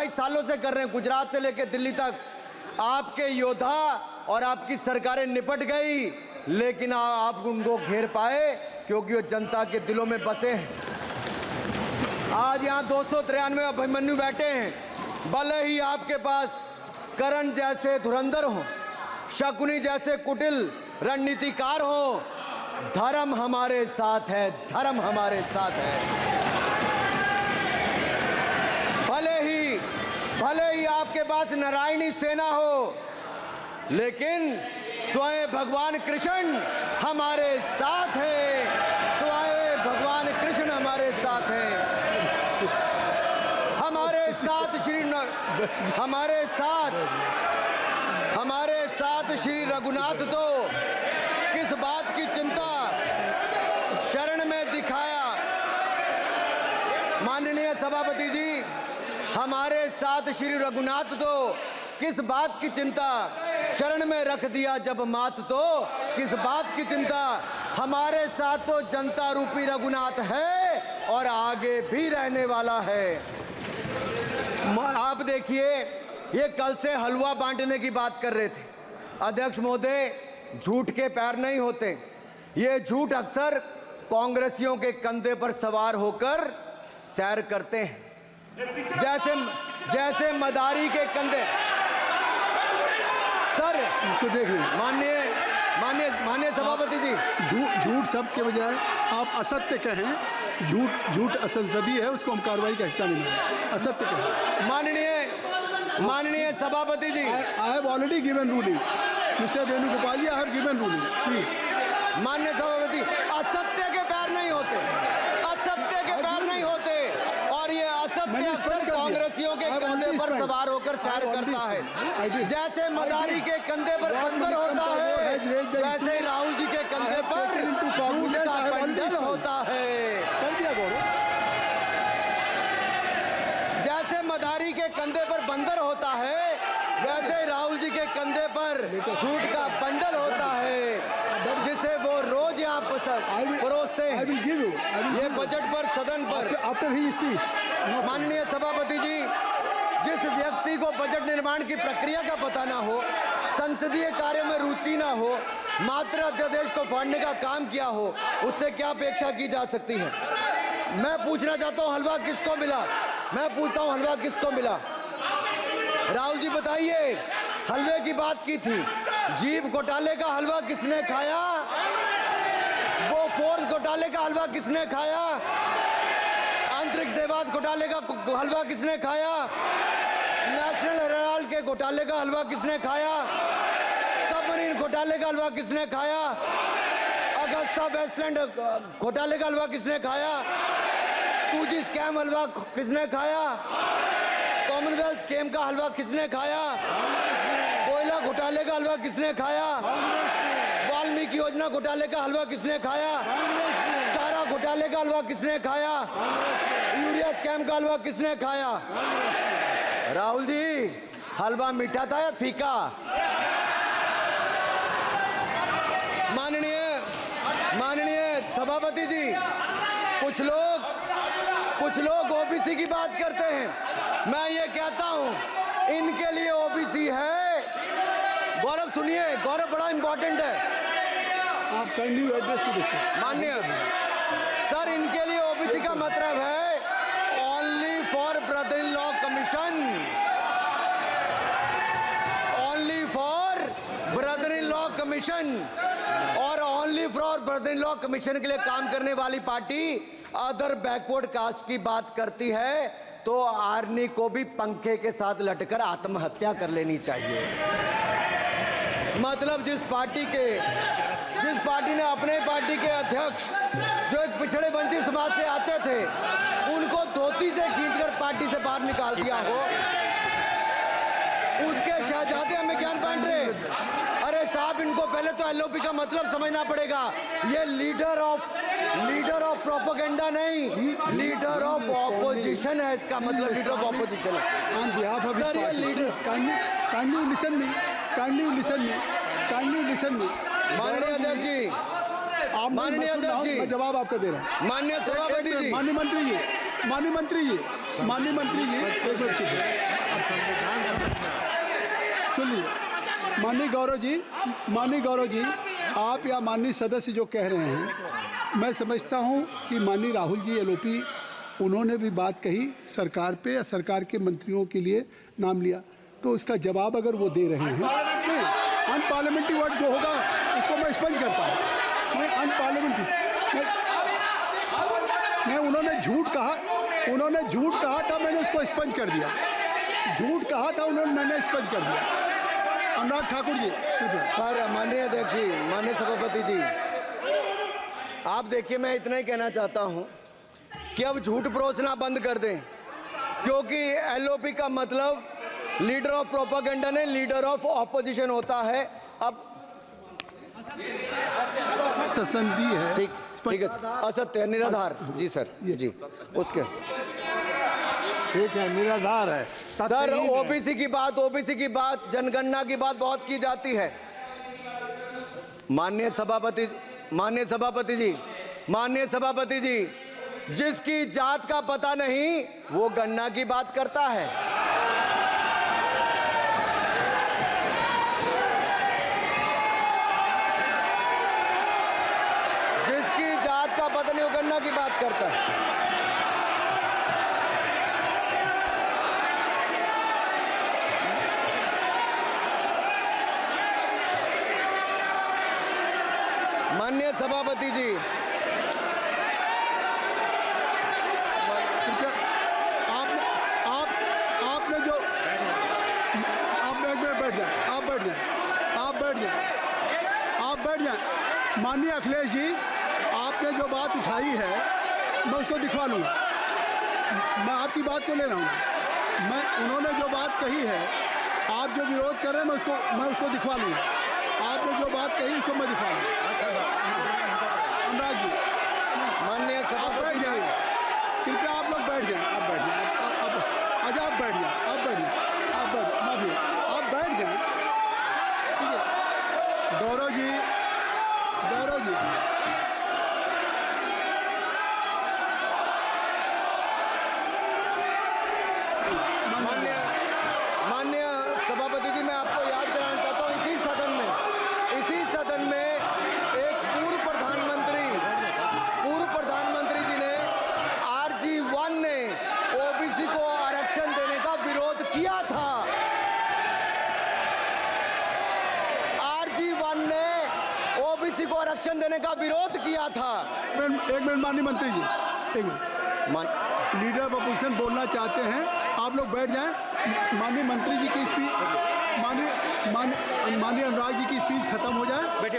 22 सालों से कर रहे हैं, गुजरात से लेकर दिल्ली तक। आपके योद्धा और आपकी सरकारें निपट गई, लेकिन आप उनको घेर पाए क्योंकि वो जनता के दिलों में बसे हैं। आज यहाँ 293 अभिमन्यु बैठे हैं, भले ही आपके पास करण जैसे धुरंधर हो, शकुनी जैसे कुटिल रणनीतिकार हो, धर्म हमारे साथ है, धर्म हमारे साथ है। भले ही आपके पास नारायणी सेना हो, लेकिन स्वयं भगवान कृष्ण हमारे साथ है, स्वयं भगवान कृष्ण हमारे साथ है। हमारे साथ श्री रघुनाथ तो किस बात की चिंता शरण में दिखाया। माननीय सभापति जी, हमारे साथ श्री रघुनाथ तो किस बात की चिंता शरण में रख दिया जब मात, तो किस बात की चिंता। हमारे साथ तो जनता रूपी रघुनाथ है और आगे भी रहने वाला है। आप देखिए, ये कल से हलवा बांटने की बात कर रहे थे। अध्यक्ष महोदय, झूठ के पैर नहीं होते। ये झूठ अक्सर कांग्रेसियों के कंधे पर सवार होकर सैर करते हैं, जैसे मदारी के कंधे। सर इसको देख लीजिए। माननीय सभापति जी, झूठ सब के बजाय आप असत्य कहें। झूठ असंसदीय है, उसको हम कार्रवाई का हिस्सा नहीं है। असत्य कहें। माननीय सभापति जी, I have already given ruling. Mister Venugopal ji, I have given ruling. Please. माननीय सभापति, असत्य के पैर नहीं होते, असत्य के पैर नहीं होते, और ये असत्य अक्सर कांग्रेसियों के कंधे पर सवार होकर सैर करता है। जैसे मदारी के कंधे पर बंदर होता है, वैसे ही राहुल जी के कंधे पर झूठ का बंडल होता है। जैसे मदारी के कंधे पर बंदर होता है, वैसे ही राहुल जी के कंधे पर झूठ का बंडल होता है, जिसे वो रोज यहाँ परोसते हैं। ये बजट पर, सदन पर। माननीय सभापति जी, जिस व्यक्ति को बजट निर्माण की प्रक्रिया का पता ना हो, संसदीय कार्य में रुचि ना हो, मात्र अध्यादेश को फाड़ने का काम किया हो, उससे क्या अपेक्षा की जा सकती है। मैं पूछना चाहता हूँ, हलवा किसको मिला? मैं पूछता हूँ, हलवा किसको मिला? राहुल जी बताइए, हलवे की बात की थी, जीभ घोटाले का हलवा किसने खाया? वो फोर्स घोटाले का हलवा किसने खाया? अंतरिक्ष देवास घोटाले का हलवा किसने खाया? नेशनल हेराल्ड के घोटाले का हलवा किसने खाया? सबमरीन घोटाले का हलवा किसने खाया? अगस्ता वेस्टलैंड घोटाले का हलवा किसने खाया? 2G स्कैम हलवा किसने खाया? कॉमनवेल्थ स्कीम का हलवा किसने खाया? कोयला घोटाले का हलवा किसने खाया? वाल्मीकि योजना घोटाले का हलवा किसने खाया? चारा घोटाले का हलवा किसने खाया? यूरिया स्कैम का हलवा किसने खाया? राहुल जी, हलवा मीठा था या फीका? माननीय सभापति जी, कुछ लोग ओबीसी की बात करते हैं। मैं ये कहता हूं, इनके लिए ओबीसी है। गौरव सुनिए, गौरव बड़ा इंपॉर्टेंट है। आप kindly address to the chair. माननीय सर, इनके लिए ओबीसी का मतलब है only for brother in law commission, only for brother in law commission. और only for brother in law commission के लिए काम करने वाली पार्टी अदर बैकवर्ड कास्ट की बात करती है, तो आर्नी को भी पंखे के साथ लटकर आत्महत्या कर लेनी चाहिए। मतलब जिस पार्टी ने अपने पार्टी के अध्यक्ष जो एक पिछड़े वंचित समाज से आते थे, उनको धोती से खींचकर पार्टी से बाहर निकाल दिया हो, उसके शहजादे हमें ज्ञान बांट रहे। अरे साहब, इनको पहले तो एलओपी का मतलब समझना पड़ेगा। ये लीडर ऑफ प्रोपेगेंडा नहीं, लीडर ऑफ ऑपोजिशन है। इसका मतलब लीडर ऑफ ऑपोजिशन है। सर, ये लीडर काइंडली लिसन मी। माननीय अध्यक्ष जी, मैं जवाब आपका दे रहा हूँ। माननीय सभापति जी, माननीय मंत्री जी, एक मिनट चुप। सुनिए, माननीय गौरव जी, आप या माननीय सदस्य जो कह रहे हैं, मैं समझता हूं कि माननीय राहुल जी एलओपी, उन्होंने भी बात कही सरकार पे या सरकार के मंत्रियों के लिए नाम लिया, तो उसका जवाब अगर वो दे रहे हैं, अनपार्लियामेंट्री वर्ड जो होगा उसको मैं स्पष्ट करता हूँ। मैं अनपार्लियामेंट्री मैं उन्होंने झूठ कहा था, मैंने उसको स्पष्ट कर दिया। झूठ कहा था उन्होंने, मैंने स्पष्ट कर दिया। अनुराग ठाकुर जी। सर, माननीय अध्यक्ष जी, माननीय सभापति जी, आप देखिए, मैं इतना ही कहना चाहता हूं कि अब झूठ परोसना बंद कर दें, क्योंकि एलओपी का मतलब लीडर ऑफ प्रोपेगेंडा नहीं, लीडर ऑफ ऑपोजिशन होता है। अब संधि है, ठीक है, असत्य, निराधार। जी सर, जी, उसके ठीक है, निराधार है सर। ओबीसी की बात, जनगणना की बात बहुत की जाती है। माननीय सभापति जी, जिसकी जात का पता नहीं वो गणना की बात करता है। जिसकी जात का पता नहीं वो गणना की बात करता है। माननीय सभापति जी, आपने जो आप बैठ जाएं। माननीय अखिलेश जी, आपने जो बात उठाई है मैं उसको दिखवा लूँगा। मैं आपकी बात को ले रहा हूँ। उन्होंने जो बात कही है, आप जो विरोध कर रहे हैं, मैं उसको दिखवा लूँगा। आपने जो बात कही उसको मैं दिखवा लूँगा। अनुराग जी, माननीय सभापति जी, कृपया आप लोग बैठ जाएं। आप बैठ जाएं। अच्छा, आप बैठ जाएं। आप बैठ जाएं। ठीक है। गौरव जी, माननीय सभापति जी, मैं आपको याद कराना चाहता हूँ, इसी सदन में एक पूर्व प्रधानमंत्री जी ने, RG1 ने ओबीसी को आरक्षण देने का विरोध किया था। RG1 ने ओबीसी को आरक्षण देने का विरोध किया था। एक मिनट माननीय मंत्री जी, एक मिनट। लीडर ऑफ अपोजिशन बोलना चाहते हैं, आप लोग बैठ जाएं। माननीय मंत्री जी की स्पीच, माननीय अनुराग जी की स्पीच खत्म हो जाए। बैठे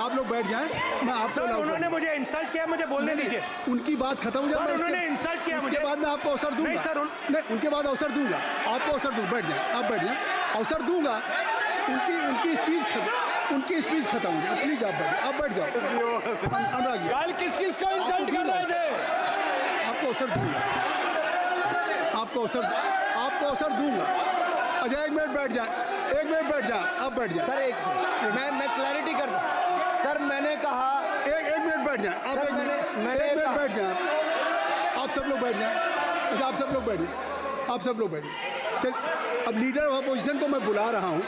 आप लोग बैठ जाएं। मैं आपसे, उन्होंने मुझे इंसल्ट किया, मुझे बोलने दीजिए। उनकी बात खत्म हो जाए। उन्होंने इंसल्ट किया, उसके बाद मैं आपको अवसर दूंगा। नहीं सर, नहीं, उनके बाद अवसर दूंगा। आपको अवसर दूंगा। बैठ जाएं, आप बैठ जाएं, अवसर दूंगा। उनकी स्पीच खत्म हो जाए। प्लीज आप बैठ जाओ। अनुराग जी, कल किस को इंसल्ट कर रहे थे? आपको अवसर दूंगा। आपको अवसर दूंगा। अच्छा, एक मिनट बैठ जाए। आप बैठ जाए। सर, मैं क्लैरिटी कर दूं। सर, मैंने कहा एक मिनट बैठ जाए। आप सर, एक मिनट बैठ जाए। आप सब लोग बैठ जाए। अच्छा, आप सब लोग बैठ जाए। चल, अब लीडर ऑफ अपोजिशन को मैं बुला रहा हूँ।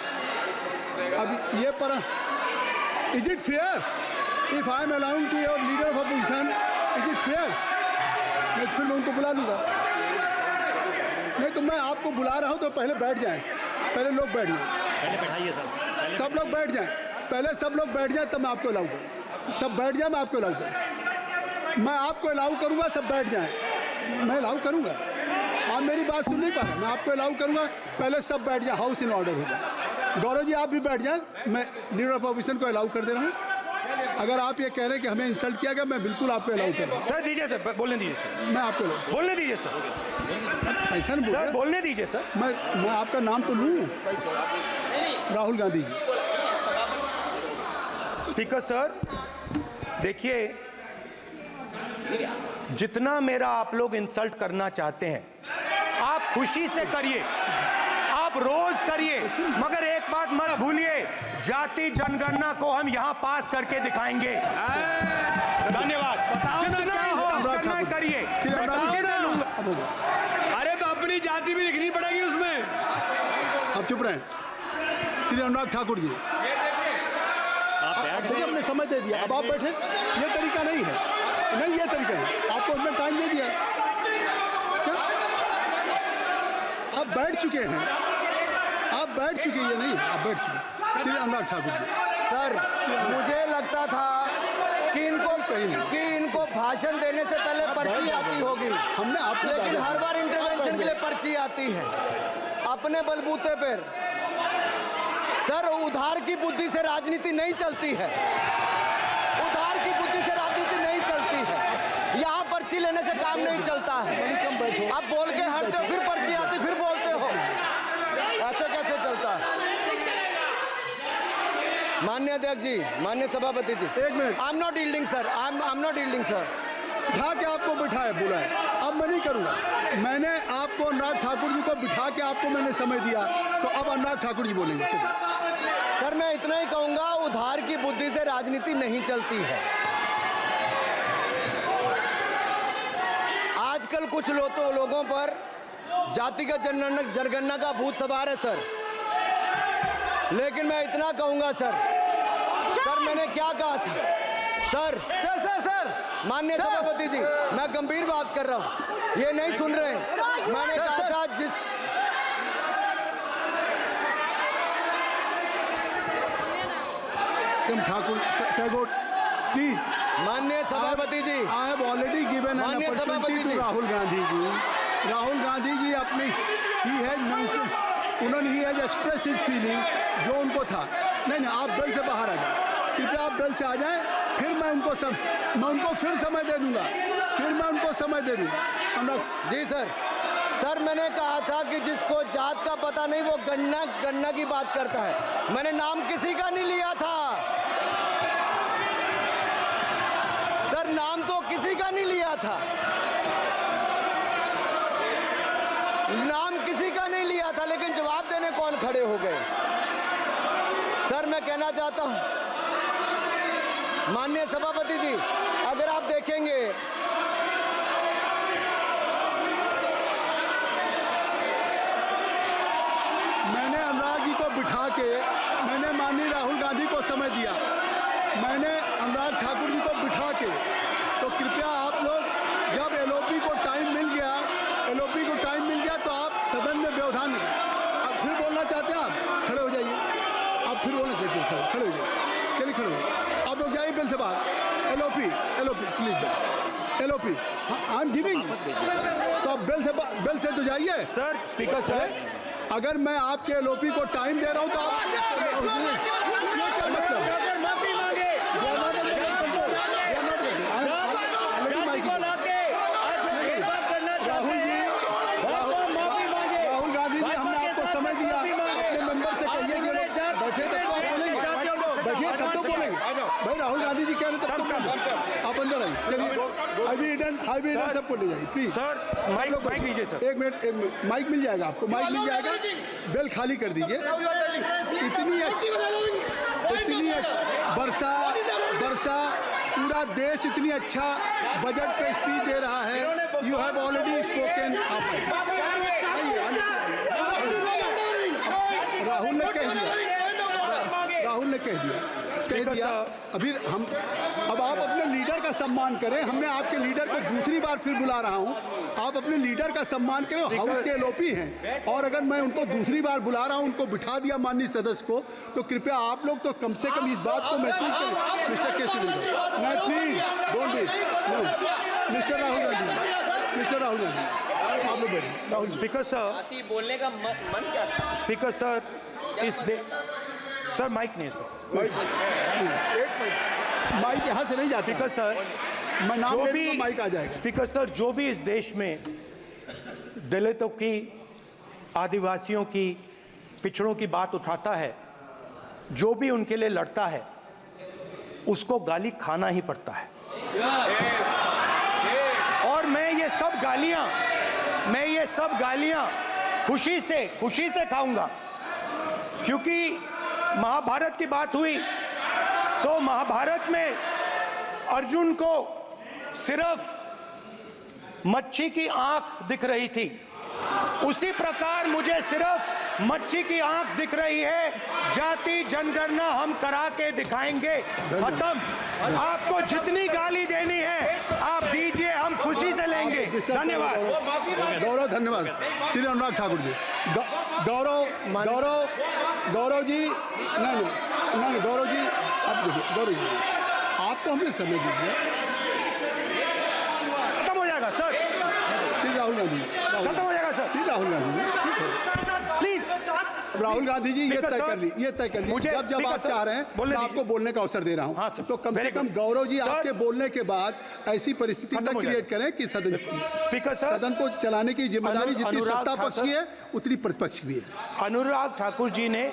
अब ये पर is it fair if I am allowed to your leader of opposition? Is it fair? मैं फिर मैं उनको बुला लूँगा। नहीं तो मैं आपको बुला रहा हूँ, तो पहले बैठ जाएं। पहले लोग बैठ जाएं। पहले बैठाइए सर। सब लोग बैठ जाएं। पहले सब लोग बैठ जाएं, तब मैं आपको अलाउ करूँ। सब बैठ जाएं, मैं आपको अलाउ करूँ। मैं आपको अलाउ करूँगा, सब बैठ जाएं। मैं अलाउ करूँगा। आप मेरी बात सुन नहीं पा रहे। मैं आपको अलाउ करूँगा, पहले सब बैठ जाए। हाउस इन ऑर्डर होगा। गौरव जी, आप भी बैठ जाएं। मैं लीडर ऑफ अपोजिशन को अलाउ कर दे रहा हूँ। अगर आप ये कह रहे हैं कि हमें इंसल्ट किया गया, मैं बिल्कुल आपको अलाउ कर रहा हूँ। सर दीजिए, सर बोलने दीजिए सर। मैं आपको बोलने दीजिए सर। ऐसा नहीं सर बोलने दीजिए सर। मैं आपका नाम तो लूँ। राहुल गांधी जी। स्पीकर सर, देखिए, जितना मेरा आप लोग इंसल्ट करना चाहते हैं, आप खुशी से करिए, आप रोज करिए, मगर एक बात मत भूलिए, जाति जनगणना को हम यहाँ पास करके दिखाएंगे। धन्यवाद। जितना इंसल्ट करना है करिए, मैं खुशी से लूंगा। अरे तो अपनी जाति भी दिखनी पड़ेगी उसमें। आप चुप रहें। श्री अनुराग ठाकुर जी, आप देखिए, हमने समय दे दिया, अब आप बैठे। ये तरीका नहीं है, नहीं ये तरीका है, आपको हमने टाइम दे दिया। क्या आप बैठ चुके हैं, आप बैठ चुके हैं, नहीं आप बैठ चुके। श्री अनुराग ठाकुर जी, सर मुझे लगता था कि इनको भाषण देने से पहले पर्ची आती होगी, हमने आपको लेकिन हर बार इंटरवेंशन के लिए पर्ची आती है अपने बलबूते पर। सर उधार की बुद्धि से राजनीति नहीं चलती है, उधार की बुद्धि से राजनीति नहीं चलती है। यहाँ पर्ची लेने से काम नहीं चलता है। आप बोल के हटते हो, फिर पर्ची आती, फिर बोलते हो, ऐसे कैसे चलता है? माननीय अध्यक्ष जी, माननीय सभापति जी, एक minute. I am not yielding sir, I am not yielding sir. बिठा के आपको बिठाया, बुलाया, अब मैं नहीं करूँगा। मैंने आपको अनुराग ठाकुर जी को बिठा के आपको मैंने समय दिया, तो अब अनुराग ठाकुर जी बोलेंगे। चलिए सर मैं इतना ही कहूंगा, उधार की बुद्धि से राजनीति नहीं चलती है। आजकल कुछ लोगों पर जातिगत जनगणना का भूत सवार है सर, लेकिन मैं इतना कहूंगा सर मैंने क्या कहा था सर माननीय सभापति जी, मैं गंभीर बात कर रहा हूं, ये नहीं सुन रहे हैं। मैंने कहा था जिस ठाकुर टैगोर प्लीज, माननीय सभापति जी, I have already given an माननीय सभापति अपॉर्चुनिटी जी, टू राहुल गांधी जी। राहुल गांधी जी अपनी ही हैज एक्सप्रेस हिज फीलिंग, जो उनको था। नहीं आप दल से बाहर आ जाए, कृपया आप दल से आ जाएं, फिर मैं उनको फिर समय दे दूंगा, जी सर मैंने कहा था कि जिसको जात का पता नहीं वो गणना की बात करता है। मैंने नाम किसी का नहीं लिया था सर, नाम तो किसी का नहीं लिया था, नाम किसी का नहीं लिया था, लेकिन जवाब देने कौन खड़े हो गए? सर मैं कहना चाहता हूं माननीय सभापति जी, अगर आप देखेंगे मैंने अनुराग जी को बिठा के मैंने माननीय राहुल गांधी को समय दिया, मैंने अनुराग ठाकुर जी को बिठा के, तो कृपया आप लोग जब एलओपी को टाइम मिल गया तो आप सदन में व्यवधान नहीं। आप फिर बोलना चाहते हैं, आप खड़े हो जाइए, आप फिर बोलना चाहते हैं, खड़े हो जाइए, चलिए खड़े हो जाइए, आप लोग जाइए बिल से बाहर। LOP please, LOP I am giving, तो आप बिल से तो जाइए। सर स्पीकर सर, अगर मैं आपके एलओपी को टाइम दे रहा हूं तो आप ये क्या मतलब? राहुल गांधी जी, हमने आपको समय दिया, अपने मेंबर से कहिए कि बैठे तब तो आप बोलेंगे, बैठिए तब तो बोलेंगे भाई। राहुल गांधी जी कह रहे तब तो आप अंदर आइए, चलिए आई सबको ले जाइए प्लीज। सर माइक लीजिए सर, एक मिनट माइक मिल जाएगा आपको, माइक मिल जाएगा, बेल खाली कर दीजिए। इतनी अच्छी वर्षा पूरा देश इतनी अच्छा बजट पे स्पीच दे रहा है। You have already spoken. Rahul ने कह दिया अभी हम, अब आप अपने लीडर का सम्मान करें। हमने आपके लीडर को दूसरी बार फिर बुला रहा हूं, आप अपने लीडर का सम्मान करें। हाउस के एलओपी हैं, और अगर मैं उनको दूसरी बार बुला रहा हूं, उनको बिठा दिया माननीय सदस्य को, तो कृपया आप लोग तो कम से कम इस बात को महसूस करें। मिस्टर केसी नहीं, please don't be mister Rahul Gandhi आप लोग बैठिए। राहुल स्पीकर सर, बोलने का मन क्या था? स्पीकर सर, सर माइक नहीं है सर, माइक यहाँ से नहीं जाती। स्पीकर सर, मैं नाम जो ले भी तो माइक आ जाएगा। स्पीकर सर, जो भी इस देश में दलितों की, आदिवासियों की, पिछड़ों की बात उठाता है, जो भी उनके लिए लड़ता है, उसको गाली खाना ही पड़ता है। और मैं ये सब गालियां खुशी से खाऊंगा, क्योंकि महाभारत की बात हुई तो महाभारत में अर्जुन को सिर्फ मच्छी की आंख दिख रही थी, उसी प्रकार मुझे सिर्फ मच्छी की आंख दिख रही है। जाति जनगणना हम करा के दिखाएंगे। खत्म। आपको जितनी गाली देनी है आप दीजिए, हम खुशी से लेंगे। धन्यवाद। गौरव, धन्यवाद। श्री अनुराग ठाकुर जी, गौरव गौरव गौरव जी, नहीं गौरव जी, अब देखिए गौरव जी, आपको हमने समय दीजिए। खत्म हो जाएगा सर, श्री राहुल गांधी, खत्म हो जाएगा सर। श्री राहुल गांधी जी, ठीक है। प्लीज राहुल गांधी जी, ये तय कर ली, ये तय कर ली। मुझे जब स्पीकर आप सर, चाह रहे हैं बोलने मैं दीजिए। आपको बोलने का अवसर दे रहा हूं। हाँ सर, तो कम से very कम good। गौरव जी सर, आपके बोलने के बाद ऐसी परिस्थिति खत्म न हो क्रिएट जाएगा। करें कि सदन स्पीकर सर, सदन को चलाने की जिम्मेदारी जितनी अनुराग सत्ता पक्ष ठाकुर- की है उतनी प्रतिपक्ष भी है। अनुराग ठाकुर जी ने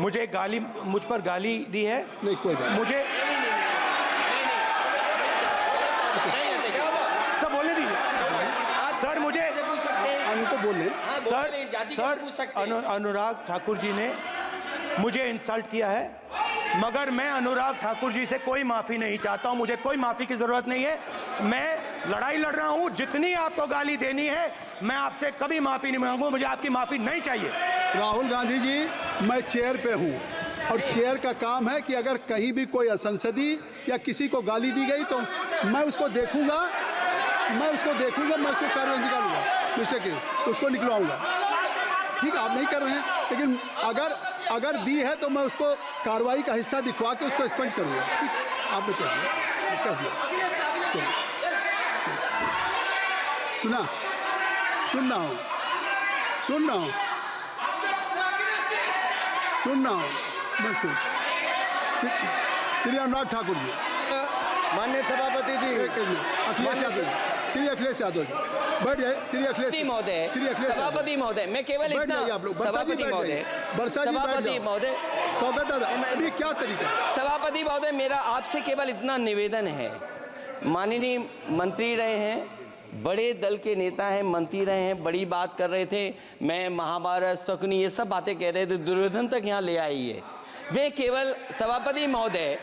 मुझ पर गाली दी है। नहीं, कोई बात नहीं। मुझे सर बोलने दीजिए सर। मुझे पूछ सकते हैं। उनको बोलने हाँ, सर बोल रहे, जाति का पूछ सकते हैं। अनुराग ठाकुर जी ने मुझे इंसल्ट किया है, मगर मैं अनुराग ठाकुर जी से कोई माफी नहीं चाहता हूं। मुझे कोई माफी की जरूरत नहीं है। मैं लड़ाई लड़ रहा हूं। जितनी आपको गाली देनी है मैं आपसे कभी माफी नहीं मांगूंगा। मुझे आपकी माफी नहीं चाहिए। राहुल गांधी जी, मैं चेयर पे हूँ और चेयर का काम है कि अगर कहीं भी कोई असंसदीय या किसी को गाली दी गई तो मैं उसको देखूंगा, मैं उसको कार्रवाई निकालूंगा, मिस्टर के उसको निकलवाऊंगा। ठीक है, आप नहीं कर रहे हैं, लेकिन अगर दी है तो मैं उसको कार्रवाई का हिस्सा दिखवा के उसको स्पष्ट करूंगा। ठीक, आपने कर दिया। चलिए, सुन रहा हूँ मैं श्री अनुराग ठाकुर जी, माननीय सभापति जी, अखिलेश यादव, श्री अखिलेश यादव जी बैठ जाए। श्री अखिलेश महोदय, श्री अखिलेश सभापति महोदय, मैं केवल बैठ इतना, जाइए आप लोग। सभापति महोदय, सभापति महोदय, स्वागत है। अभी क्या तरीका है? सभापति महोदय, मेरा आपसे केवल इतना निवेदन है। माननीय मंत्री रहे हैं, बड़े दल के नेता हैं, मंत्री रहे हैं, बड़ी बात कर रहे थे। मैं महाभारत, शकुनी, ये सब बातें कह रहे थे, दुर्योधन तक यहाँ ले आई है। मैं केवल सभापति महोदय